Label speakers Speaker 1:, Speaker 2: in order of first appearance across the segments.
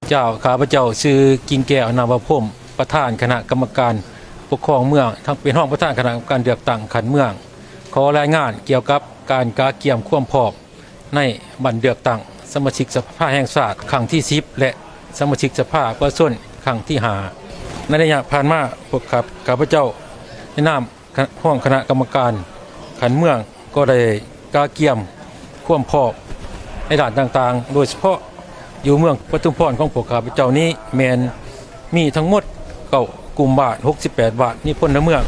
Speaker 1: เจ้าข้าพเจ้าชื่อกิ่งแก้วนามพรหมประธานคณะกรรมการปกครองเมืองทั้งเป็นห้องประธานคณะกรรมการเลือกตั้งขันเมืองขอรายงานเกี่ยวกับการกาเกี่ยมความพร้อมในบัตรเลือกตั้งสมาชิกสภาแห่งชาติครั้งที่10และสมาชิกสภาประชาชนครั้งที่5ในระยะผ่านมาพวกข้าพเจ้าในนามห้องคณะกรรมการขันเมืองก็ได้กาเกี่ยมความพร้อมในด้านต่างๆโดยเฉพาะอยู่เมืองปทุมพรของพวกข้าพเจ้านี้แมนมีทั้งหมด9กลุ่มบาท68 บาทนี่พลเมือง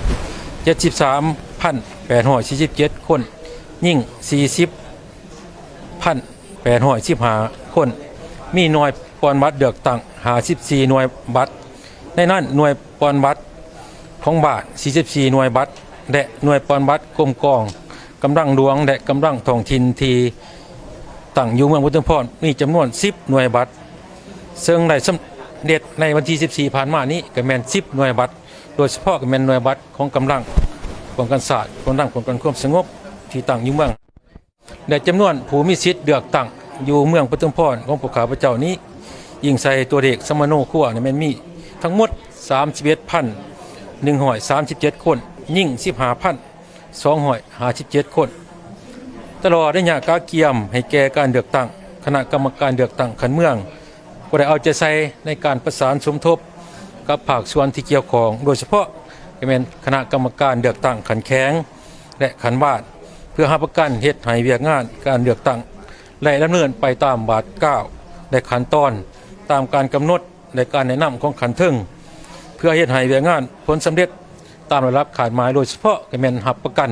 Speaker 1: 73,847 คนยิ่ง 40,815 คนมีหน่วยปอนบัตรเลือกตั้ง54หน่วยบัตรในนั้นหน่วยปอนบัตรของบาท44หน่วยบัตรและหน่วยปอนบัตรกรมกองกำลังหลวงและกำลังท้องถิ่นที่ตั้งอยู่เมืองปทุมพรมีจำนวน10หน่วยบัตรซึ่งได้สำเร็จในวันที่14ผ่านมานี้ก็แม่น10หน่วยบัตรโดยเฉพาะก็แม่นหน่วยบัตรของกำลังป้องกันศาสตร์กำลังป้องกันความสงบที่ตั้งอยู่เมืองและจำนวนผู้มีสิทธิ์เลือกตั้งอยู่เมืองปทุมพรของพวกข้าพเจ้านี้ยิ่งใส่ตัวเลขสมโนครัวนี่แม่นมีทั้งหมด 31,137 คนยิ่ง 15,257 คนตลอดระยะการเกี่ยมให้แก่การเลือกตั้งคณะกรรมการเลือกตั้งขันเมืองก็ได้เอาใจใส่ในการประสานสมทบกับภาคส่วนที่เกี่ยวข้องโดยเฉพาะก็เป็นคณะกรรมการเลือกตั้งขันแข็งและขันบาดเพื่อหาประกันเฮ็ดให้เวียกงานการเลือกตั้งและดำเนินไปตามบาท9และขั้นตอนตามการกำหนดในการแนะนำของขันเทิงเพื่อเฮ็ดให้เวียกงานผลสำเร็จตามระดับขาดหมายโดยเฉพาะก็เป็นหับประกัน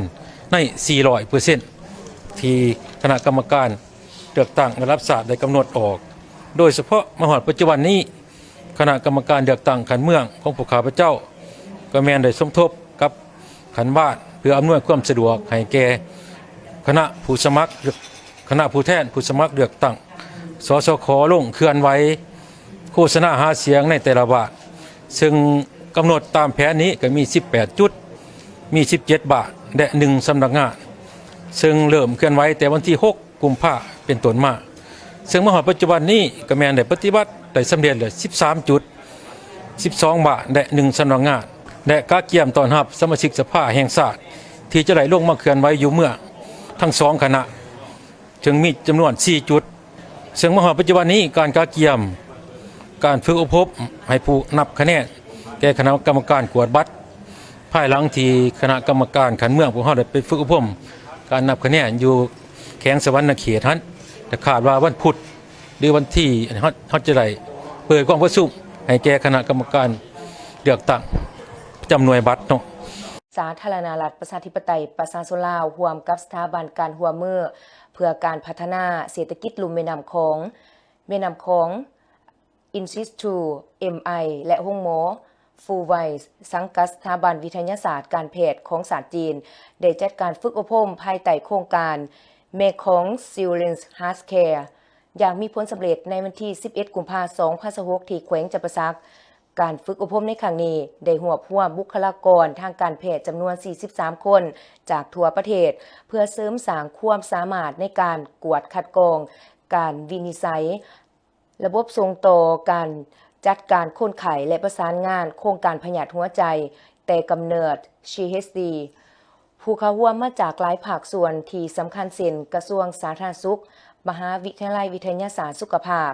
Speaker 1: ใน 400% ที่คณะกรรมการเลือกตั้งระดับศาสตร์ได้กำหนดออกโดยเฉพาะมหาปัจจุบันนี้คณะกรรมการเลือกตั้งขันเมืองของพวกข้าพเจ้าก็แม่นได้สมทบกับขันบ้านเพื่ออำนวยความสะดวกให้แก่คณะผู้สมัครคณะผู้แทนผู้สมัครเลือกตั้งสสข.ลงเคลื่อนไหวโฆษณาหาเสียงในแต่ละบาทซึ่งกำหนดตามแผนนี้ก็มี18จุดมี17บาทและ1สำนักงานซึ่งเริ่มเคลื่อนไหวแต่วันที่6กุมภาพันธ์เป็นต้นมาซึ่งมหาปัจจุบันนี้ก็แม่นได้ปฏิบัติได้สำเร็จเลย13จุด12บาทและ1สำนักงานและกาเกี่ยมต้อนรับสมาชิกสภาแห่งชาติที่จะได้ลงมาเคลื่อนไหวอยู่เมื่อทั้ง2คณะจึงมีจำนวน4จุดซึ่งมหาปัจจุบันนี้การกาเกี่ยมการฝึกอบรมให้ผู้นับคะแนนแก่คณะกรรมการกวดบัตรภายหลังที่คณะกรรมการขันเมืองพวกเขาได้ไปฝึกอบรมการนับคะแนนอยู่แข้งสวรรณเขตนั้นแต่คาดว่าวันพุธหรือวันที่เขาจะได้เปิดกล้องประชุมให้แก่คณะกรรมการเลือกตั้งจำนวนบัตรเนาะ
Speaker 2: สาธารณรัฐประชาธิปไตยประชาชนลาวร่วมกับสถาบันการร่วมมือเพื่อการพัฒนาเศรษฐกิจลุ่มแม่น้ำของ Institute MI และห้องหมอฟูไวส์สังกัดสถาบันวิทยาศาสตร์การแพทย์ของศาสตร์จีนได้จัดการฝึกอบรมภายใต้โครงการ Mekong Children's Healthcare อย่างมีผลสำเร็จในวันที่11กุมภาพันธ์2026ที่แขวงจำปาสักการฝึกอบรมในครั้งนี้ได้รวบรวมบุคลากรทางการแพทย์จำนวน43คนจากทั่วประเทศเพื่อเสริมสร้างความสามารถในการกวดคัดกรองการวินิจฉัยระบบทรงต่อการจัดการคนไข้และประสานงานโครงการพยาธิหัวใจแต่กำเนิด CHD ผู้เข้าร่วมมาจากหลายภาคส่วนที่สำคัญเช่นกระทรวงสาธารณสุขมหาวิทยาลัยวิทยาศาสตร์สุขภาพ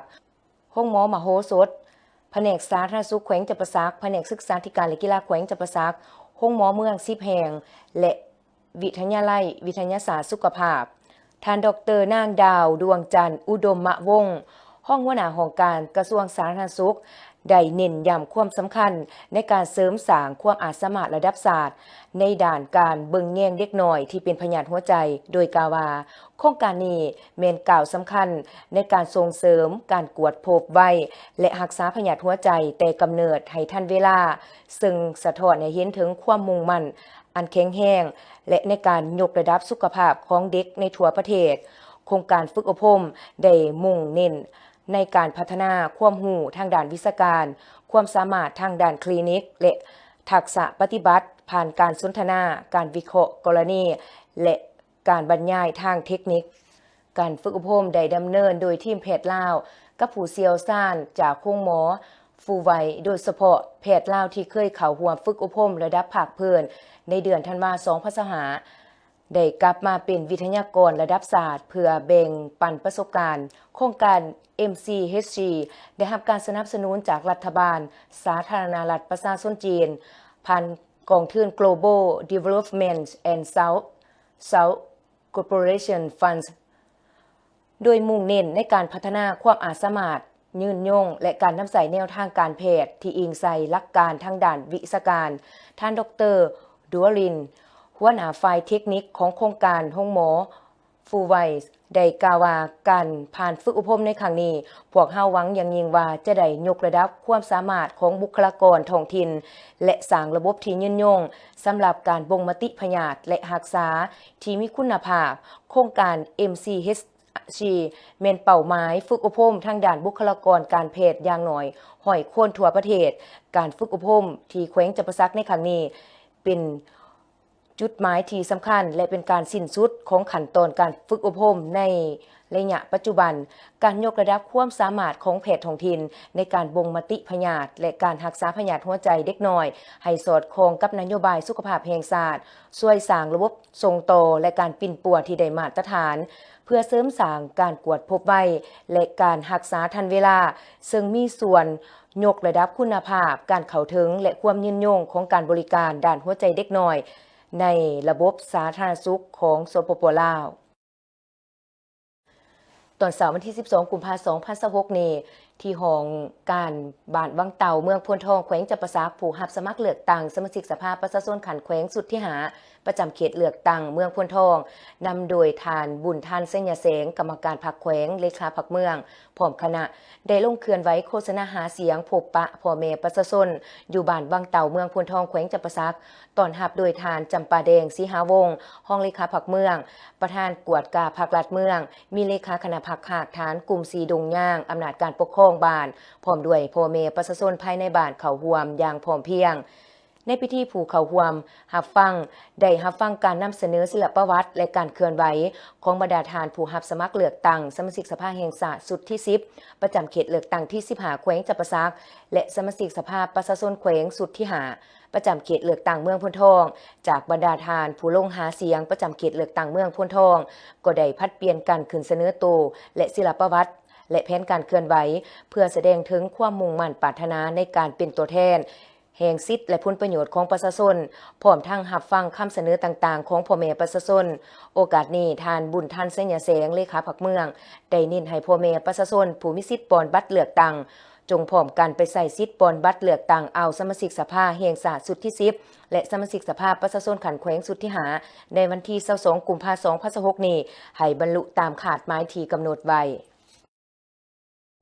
Speaker 2: ห้องหมอมโหสถแผนกสาธารณสุขแขวงจำปาสักแผนกศึกษาธิการและกีฬาแขวงจำปาสักห้องหมอเมือง10แห่งและวิทยาลัยวิทยาศาสตร์สุขภาพท่านดร.นางดาวดวงจันทร์อุดมมะวงศ์ห้องหัวหน้าของการกระทรวงสาธารณสุขได้เน้นย้ำความสำคัญในการเสริมสร้างความอาจสามารถระดับศาสตร์ในด่านการเบิ่งแยงเด็กน้อยที่เป็นพยาธิหัวใจโดยกล่าวว่าโครงการนี้แม่นก้าวสำคัญในการส่งเสริมการกวดพบไวและรักษาพยาธิหัวใจแต่กำเนิดให้ทันเวลาซึ่งสะท้อนให้เห็นถึงความมุ่งมั่นอันแข็งแรงและในการยกระดับสุขภาพของเด็กในทั่วประเทศโครงการฝึกอบรมได้มุ่งเน้นในการพัฒนาความรู้ทางด้านวิชาการความสามารถทางด้านคลินิกและทักษะปฏิบัติผ่านการสนทนาการวิเคราะห์กรณีและการบรรยายทางเทคนิคการฝึกอบรมได้ดำเนินโดยทีมแพทย์ลาว กับผู้เชี่ยวชาญจากโรงหมอฟูไวโดยเฉพาะแพทย์ลาวที่เคยเข้าร่วมฝึกอบรมระดับภาคพื้นในเดือนธันวาคม2565ได้กลับมาเป็นวิทยากรระดับศาสตร์เพื่อแบ่งปันประสบการณ์โครงการ MCHG ได้รับการสนับสนุนจากรัฐบาลสาธารณรัฐประชาชนจีนผ่านกองทุน Global Development and South Corporation Funds โดยมุ่งเน้นในการพัฒนาความสามารถยืนยงและการนำใส่แนวทางการแพทย์ที่อิงใส่หลักการทางด้านวิชาการท่านดร.ดัวรินหัวหน้าฝ่ายเทคนิคของโครงการโรงหมอฟูไวได้กล่าวว่าการผ่านฝึกอบรมในครั้งนี้พวกเฮาหวังอย่างยิ่งว่าจะได้ยกระดับความสามารถของบุคลากรท้องถิ่นและสร้างระบบที่ยืนยงสำหรับการบ่งมติพยาธิและรักษาที่มีคุณภาพโครงการ MCHG แม่นเป้าหมายฝึกอบรมทางด้านบุคลากรการแพทย์อย่างน้อย100 คนทั่วประเทศการฝึกอบรมที่แขวงจำปาสักในครั้งนี้เป็นจุดหมายที่สำคัญและเป็นการสิ้นสุดของขั้นตอนการฝึกอบรมในระยะปัจจุบันการยกระดับความสามารถของแพทย์ท้องถิ่นในการบ่งมติพยาธิและการรักษาพยาธิหัวใจเด็กน้อยให้สอดคล้องกับนโยบายสุขภาพแห่งชาติช่วยสร้างระบบทรงโตและการปิ่นปัวที่ได้มาตรฐานเพื่อเสริมสร้างการกวดพบไวและการรักษาทันเวลาซึ่งมีส่วนยกระดับคุณภาพการเข้าถึงและความยืนยงของการบริการด้านหัวใจเด็กน้อยในระบบสาธารณสุขของสปป.ลาวตอนเสาร์วันที่12กุมภาพันธ์2026นี้ที่ห้องการบ้านวังเต่าเมืองพวนทองแขวงจำปาสักผู้รับสมัครเลือกตั้งสมาชิกสภาประชาชนขันแขวงสุดที่หาประจำเขตเลือกตั้งเมืองพวนทองนำโดยทานบุญทันเส้นยาแสงกรรมการพรรคแขวงเลขาพรรคเมืองพร้อมคณะได้ลงเคลื่อนไหวโฆษณาหาเสียงพบปะพ่อแม่ประชาชนอยู่บ้านวังเต่าเมืองพวนทองแขวงจำปาสักตอนรับโดยทานจำปาแดงสีหาวงศ์ห้องเลขาพรรคเมืองประธานกวดกาพรรครัฐเมืองมีเลขาคณะพรรคหากฐานกลุ่มสีดงย่างอำนาจการปกครองบ้านพร้อมด้วยพ่อแม่ประชาชนภายในบ้านเขาห่วมอย่างพร้อมเพรียงในพิธีผูกเขาห่วมรับฟังการนำเสนอศิลปวัตรและการเคลื่อนไหวของบรรดาทานผู้รับสมัครเลือกตั้งสมาชิกสภาแห่งชาติสุดที่10ประจำเขตเลือกตั้งที่15แขวงจำปาสักและสมาชิกสภาประชาชนแขวงสุดที่5ประจำเขตเลือกตั้งเมืองพนทองจากบรรดาทานผู้ลงหาเสียงประจำเขตเลือกตั้งเมืองพนทองก็ได้พัดเปลี่ยนกันขึ้นเสนอตัวและศิลปวัตรและแผนการเคลื่อนไหวเพื่อแสดงถึงความมุ่งมั่นปรารถนาในการเป็นตัวแทนแห่งสิทธิและผลประโยชน์ของประชาชนพร้อมทั้งรับฟังคำเสนอต่างๆของพ่อแม่ประชาชนโอกาสนี้ทานบุญทันเส้นยาแสงเลขาพรรคเมืองได้เน้นให้พ่อแม่ประชาชนผู้มีสิทธิ์ปอนบัตรเลือกตั้งจงพร้อมกันไปใส่สิทธิ์ปอนบัตรเลือกตั้งเอาสมาชิกสภาแห่งชาติสุดที่10และสมาชิกสภาประชาชนขันแขวงสุดที่5ในวันที่22กุมภาพันธ์2026นี้ให้บรรลุตามขาดหมายที่กำหนดไว้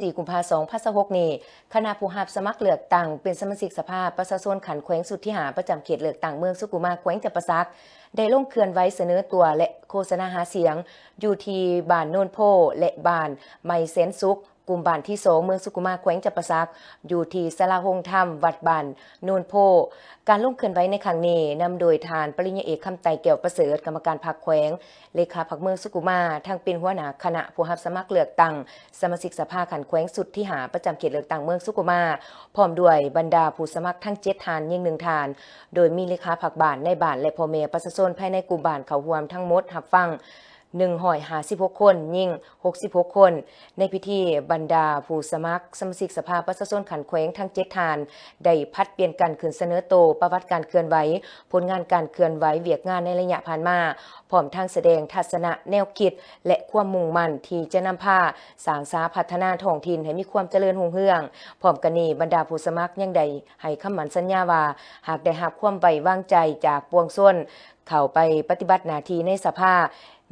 Speaker 2: 4กุมภาพันธ์2026นี้คณะผู้รับสมัครเลือกตั้งเป็นสมาชิกสภาประชาชนขันแขวงสุดที่5ประจำเขตเลือกตั้งเมืองสุขุมแขวงจำปาสักได้ลงเคลื่อนไหวเสนอตัวและโฆษณาหาเสียงอยู่ที่บ้านโนนโพและบ้านไมเซนซุกกลุ่มบ้านที่2เมืองสุขุมแขวงจำปาสักอยู่ที่ศาลาหงธรรมวัดบ้านโนนโพการลงเคลื่อนไหวในครั้งนี้นำโดยทานปริญญาเอกคำไตแก้วประเสริฐกรรมการพรรคแขวงเลขาพรรคเมืองสุขุมทั้งเป็นหัวหน้าคณะผู้รับสมัครเลือกตั้งสมาชิกสภาขันแขวงสุดที่5ประจำเขตเลือกตั้งเมืองสุขุมพร้อมด้วยบรรดาผู้สมัครทั้ง7ทานยิ่ง1ทานโดยมีเลขาพรรคบ้านในบ้านและพ่อแม่ประชาชนภายในกลุ่มบ้านเขารวมทั้งหมดรับฟัง156คนยิ่ง66คนในพิธีบรรดาผู้สมัครสมาชิกสภาประชาชนขันแขวงทั้ง7ทานได้พัดเปลี่ยนกันขึ้นเสนอโตประวัติการเคลื่อนไหวผลงานการเคลื่อนไหวเวียกงานในระยะผ่านมาพร้อมทั้งแสดงทัศนะแนวคิดและความมุ่งมั่นที่จะนำพาสร้างสรรค์พัฒนาท้องถิ่นให้มีความเจริญรุ่งเรืองพร้อมกันนี้บรรดาผู้สมัครยังได้ให้คำมั่นสัญญาว่าหากได้รับความไว้วางใจจากปวงชนเข้าไปปฏิบัติหน้าที่ในสภา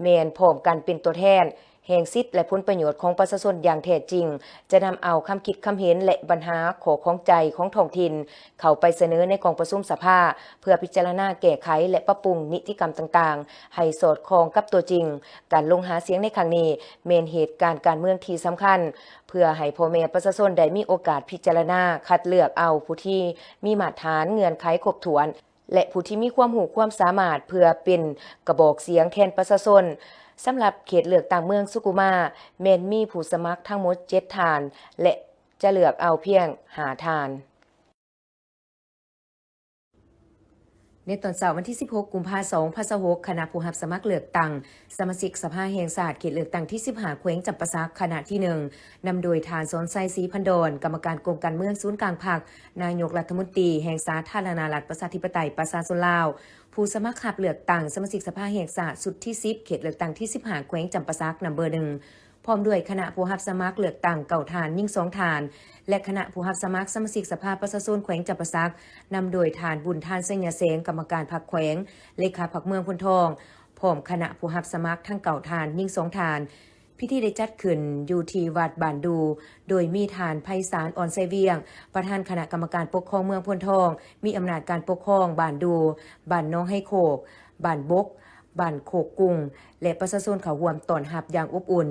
Speaker 2: แม่นพร้อมกันเป็นตัวแทนแห่งสิทธิและผลประโยชน์ของประชาชนอย่างแท้จริงจะนำเอาคำคิดคำเห็นและปัญหาขอของใจของท้องถิ่นเข้าไปเสนอในกองประชุมสภาเพื่อพิจารณาแก้ไขและปรับปรุงนิติกรรมต่างๆให้สอดคล้องกับตัวจริงการลงหาเสียงในครั้งนี้เป็นเหตุการณ์การเมืองที่สำคัญเพื่อให้พ่อแม่ประชาชนได้มีโอกาสพิจารณาคัดเลือกเอาผู้ที่มีมาตรฐานเงื่อนไขครบถ้วนและผู้ที่มีความรู้ความสามารถเพื่อเป็นกระบอกเสียงแทนประชาชน สำหรับเขตเลือกตั้งเมืองสุกุมาแม่นมีผู้สมัครทั้งหมด7ฐาน และจะเลือกเอาเพียง5ฐาน ในตอนเสาร์วันที่ 16 กุมภาพันธ์ 2026 คณะผู้รับสมัครเลือกตั้งสมาชิกสภาแห่งชาติเขตเลือกตั้งที่ 15 แขวงจำปาสักคณะที่ 1 นำโดยทานสนไซศรีพันดอนกรรมการกรมการเมืองศูนย์กลางพรรคนายกรัฐมนตรีแห่งสาธารณรัฐประชาธิปไตยประชาชนลาวผู้สมัครขับเลือกตั้งสมาชิกสภาแห่งชาติสุดที่ 10 เขตเลือกตั้งที่ 15 แขวงจำปาสักนัมเบอร์ 1 พร้อมด้วยคณะผู้รับสมัครเลือกตั้งเก่าฐานยิ่ง2ฐาน และคณะผู้รับสมัครสมาชิกสภาประชาชนแขวงจำปาสักนำโดยฐานบุญทานเสงยเสงกรรมการพรรคแขวงเลขาพรรคเมืองพนทองพร้อมคณะผู้รับสมัครทั้งเก่าฐานยิ่ง2ฐาน พิธีได้จัดขึ้นอยู่ที่วัดบ้านดู โดยมีฐานไพศาลอ่อนไซเวียงประธานคณะกรรมการปกครองเมืองพนทองมีอำนาจการปกครองบ้านดูบ้านน้องให้โคกบ้านบกบ้านโคกกุ้งและประชาชนเขาร่วมต้อนรับอย่างอบอุ่น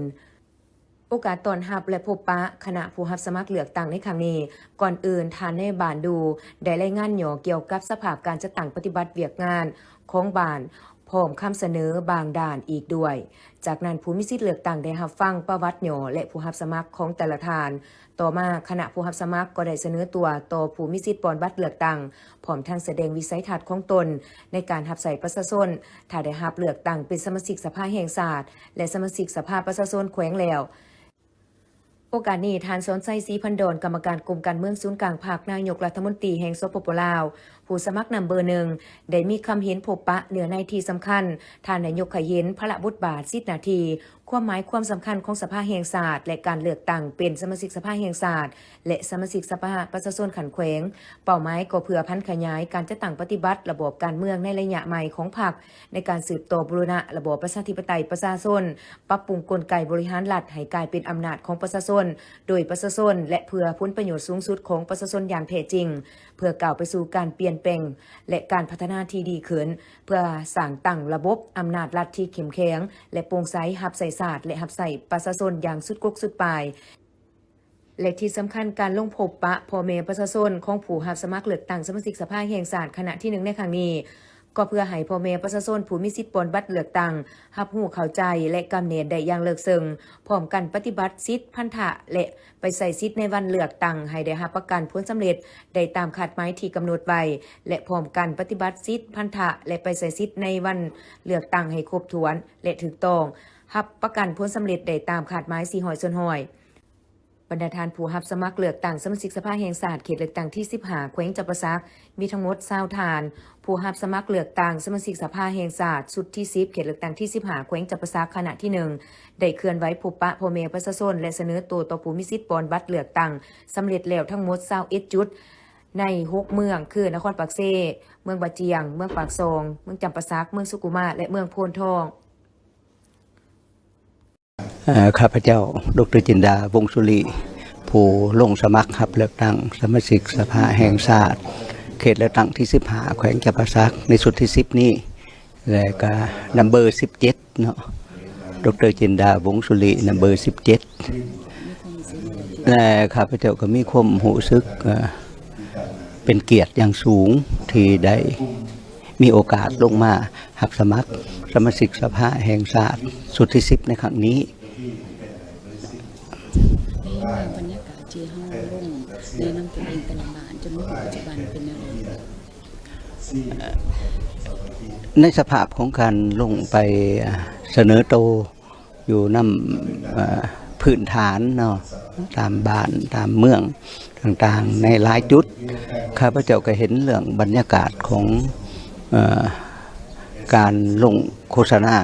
Speaker 2: โอกาสต้อนรับและพบปะคณะผู้รับสมัครเลือกตั้งในครั้งนี้ก่อนอื่นทานในบ้านดูได้รายงานหย่อเกี่ยวกับสภาพการจัดตั้งปฏิบัติเวียกงานของบ้านพร้อมคำเสนอบางด้านอีกด้วยจากนั้นผู้มีสิทธิ์เลือกตั้งได้รับฟังประวัติหย่อและผู้รับสมัครของแต่ละฐานต่อมาคณะผู้รับสมัครก็ได้เสนอตัวต่อผู้มีสิทธิ์ปอนบัตรเลือกตั้งพร้อมทั้งแสดงวิสัยทัศน์ของตนในการรับใช้ประชาชนถ้าได้รับเลือกตั้งเป็นสมาชิกสภาแห่งชาติและสมาชิกสภาประชาชนแขวงแล้วโอกาสนี้ทานสนไซศรีพันดอนกรรมการกรมการเมืองศูนย์กลางภาคนายกรัฐมนตรีแห่งสปป.ลาวผู้สมัครนัมเบอร์ 1ได้มีคำเห็นพบปะเนื้อในที่สำคัญท่านนายกเห็นพระบทบาท10 นาทีความหมายความสำคัญของสภาแห่งชาติและการเลือกตั้งเป็นสมาชิกสภาแห่งชาติและสมาชิกสภาประชาชนขันแขวงเป้าหมายก็เพื่อพันขยายการจัดตั้งปฏิบัติระบบการเมืองในระยะใหม่ของพรรคในการสืบต่อบูรณะระบบประชาธิปไตยประชาชนปรับปรุงกลไกบริหารรัฐให้กลายเป็นอำนาจของประชาชนโดยประชาชนและเพื่อผลประโยชน์สูงสุดของประชาชนอย่างแท้จริงเพื่อก้าวไปสู่การเปลี่ยนแปลงและการพัฒนาที่ดีขึ้นเพื่อสร้างตั้งระบบอำนาจรัฐที่เข้มแข็งและโปร่งใสรับใส่ศาสตร์และรับใส่ประชาชนอย่างสุดกกสุดปลายและที่สำคัญการลงพบปะพ่อแม่ประชาชนของผู้รับสมัครเลือกตั้งสมาชิกสภาแห่งชาติคณะที่ 1ในครั้งนี้ก็เพื่อให้พ่อแม่ประชาชนผู้มีสิทธิ์ปนบัตรเลือกตั้งรับรู้เข้าใจและกำเนิดได้อย่างเลิกซึ้งพร้อมกันปฏิบัติสิทธิพันธะและไปใส่สิทธิ์ในวันเลือกตั้งให้ได้รับประกันผลสำเร็จได้ตามคาดหมายที่กำหนดไว้และพร้อมกันปฏิบัติสิทธิพันธะและไปใส่สิทธิ์ในวันเลือกตั้งให้ครบถ้วนและถูกต้องรับประกันผลสำเร็จได้ตามคาดหมาย400 ส่วนห้อยบรรดาทานผู้รับสมัครเลือกตั้งสมาชิกสภาแห่งชาติเขตเลือกตั้งที่ 15 แขวงจำปาสักมีทั้งหมด20ฐานผู้รับสมัครเลือกตั้งสมาชิกสภาแห่งชาติชุดที่ 10 เขตเลือกตั้งที่ 15 แขวงจำปาสักคณะที่ 1ได้เคลื่อนไหวพบปะพ่อแม่ประชาชนและเสนอตัวต่อผู้มีสิทธิ์ปอนบัตรเลือกตั้งสำเร็จแล้วทั้งหมด21จุดใน6เมืองคือนครปากเซเมืองบาเจียงเมืองปากซองเมืองจำปาสักเมืองสุกุมาและเมืองโพนทอง
Speaker 3: ข้าพเจ้าดร.จินดาวงศ์สุรีผู้ลงสมัครรับเลือกตั้งสมาชิกสภาแห่งชาติเขตเลือกตั้งที่ 15 แขวงจำปาสักในสุดที่ 10นี้และก็นัมเบอร์ 17เนาะดร.จินดาวงศ์สุรีนัมเบอร์ 17และข้าพเจ้าก็มีความรู้สึกเป็นเกียรติอย่างสูงที่ได้มีโอกาสลงมารับสมัครสมาชิกสภาแห่งชาติสุดที่ 10ในครั้งนี้
Speaker 4: บรรยากาศที่เฮาลงแนะนำตัวเองแต่ละบ้านจนถึงปัจจุบันเป็นอะไร
Speaker 3: ในสภาพของการลงไปเสนอโตอยู่นำพื้นฐานเนาะตามบ้านตามเมืองต่างๆในหลายจุดข้าพเจ้าก็เห็นเรื่องบรรยากาศของการลงโฆษณา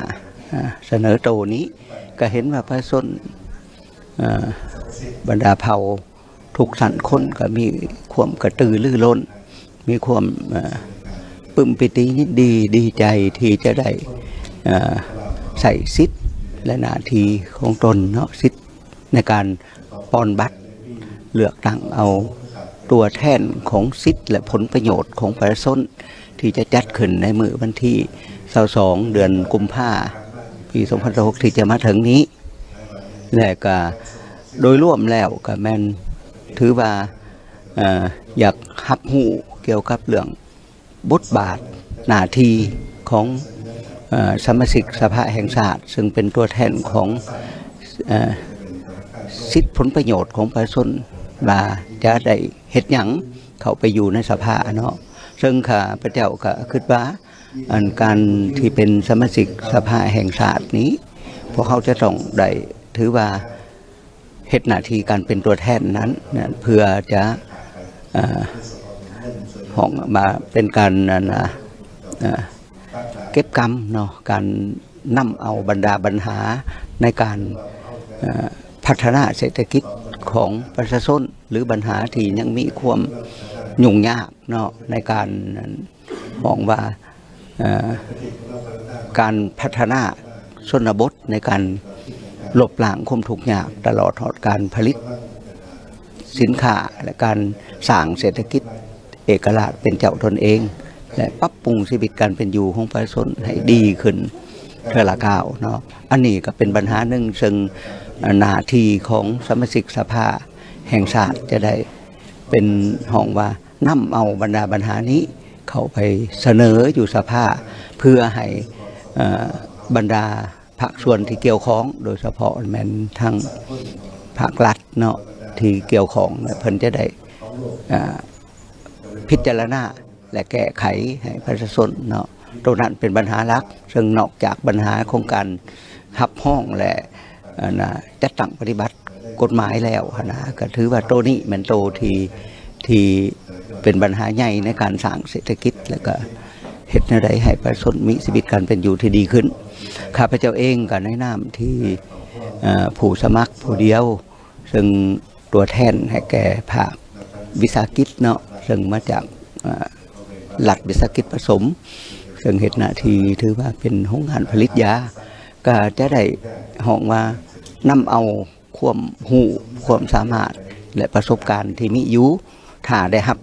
Speaker 3: เสนอโตนี้ก็เห็นว่าประชาชนบรรดาเผ่าทุกสันคนก็มีความกระตือรือร้นมีความปลื้มปิติยินดีใจที่จะได้ใส่สิทธิ์และหน้าที่ของตนเนาะสิทธิ์ในการปอนบัตรเลือกตั้งเอาตัวแทนของสิทธิ์และผลประโยชน์ของประชาชนที่จะจัดขึ้นในมื้อวันที่22เดือนกุมภาพันธ์ปี2026ที่จะมาถึงนี้และก็โดยรวมแล้วก็แม่นถือว่าอยากรับรู้เกี่ยวกับเรื่องบทบาทหน้าที่ของ สมาชิกสภาแห่งชาติซึ่งเป็นตัวแทนของสิทธิผลประโยชน์ของประชาชนว่าจะได้เฮ็ดหยังเข้าไปอยู่ในสภาเนาะซึ่งข้าพเจ้าก็คิดว่าการที่เป็นสมาชิกสภาแห่งชาตินี้พวกเขาจะต้องได้ถือว่าเฮ็ดหน้าที่การเป็นตัวแทนนั้นเพื่อจะของมาเป็นการเก็บกรรมเนาะการนำเอาบรรดาปัญหาในการพัฒนาเศรษฐกิจของประชาชนหรือปัญหาที่ยังมีความยุ่งยากเนาะในการมองว่าการพัฒนาชนบทในการลบล้างความทุกข์ยากตลอดการผลิตสินค้าและการสร้างเศรษฐกิจเอกราชเป็นเจ้าตนเองและปรับปรุงชีวิตการเป็นอยู่ของประชาชนให้ดีขึ้นเท่าละก้าวเนาะอันนี้ก็เป็นปัญหาหนึ่งซึ่งหน้าที่ของสมาชิกสภาแห่งชาติจะได้เป็นห้องว่านำเอาบรรดาปัญหานี้เข้าไปเสนออยู่สภาเพื่อให้บรรดาภาคส่วนที่เกี่ยวข้องโดยเฉพาะแม้นทั้งภาครัฐเนาะที่เกี่ยวข้องเพิ่นจะได้พิจารณาและแก้ไขให้ประชาชนเนาะตรงนั้นเป็นปัญหาหลักซึ่งนอกจากปัญหาของการหับห้องและจัดตั้งปฏิบัติกฎหมายแล้วนะก็ถือว่าโตนี้เป็นโตที่เป็นปัญหาใหญ่ในการสร้างเศรษฐกิจและก็เฮ็ดให้ได้ให้ประชาชนมีชีวิตการเป็นอยู่ที่ดีขึ้นข้าพเจ้าเองก็ในนามที่ผู้สมัครผู้เดียวซึ่งตัวแทนให้แก่ภาควิสาหกิจเนาะซึ่งมาจากหลักวิสาหกิจผสมซึ่งเฮ็ดหน้าที่ถือว่าเป็นโรงงานผลิตยาก็จะได้ห้องว่านำเอาความรู้ความสามารถและประสบการณ์ที่มีอยู่ถ้าได้รับ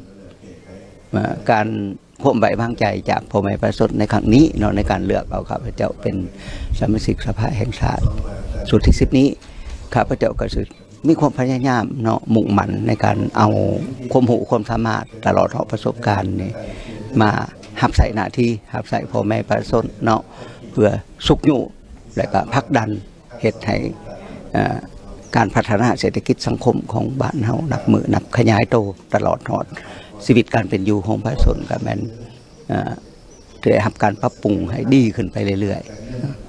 Speaker 3: การความไว้วางใจจากพ่อแม่ประชาชนในครั้งนี้เนาะในการเลือกเอาข้าพเจ้าเป็นสมาชิกสภาแห่งชาติสุดที่10นี้ข้าพเจ้าก็มีความพยายามเนาะมุ่งมั่นในการเอาความรู้ความสามารถตลอดประสบการณ์นี่มาหับใส่หน้าที่หับใส่พ่อแม่ประชาชนเนาะเพื่อสุขอยู่และก็ผลักดันเฮ็ดให้การพัฒนาเศรษฐกิจสังคมของบ้านเฮานับขยายโตตลอดชีวิตการเป็นอยู่ของประชาชนก็แม่นได้รับการปรับปรุงให้ดีขึ้นไปเรื่อยๆ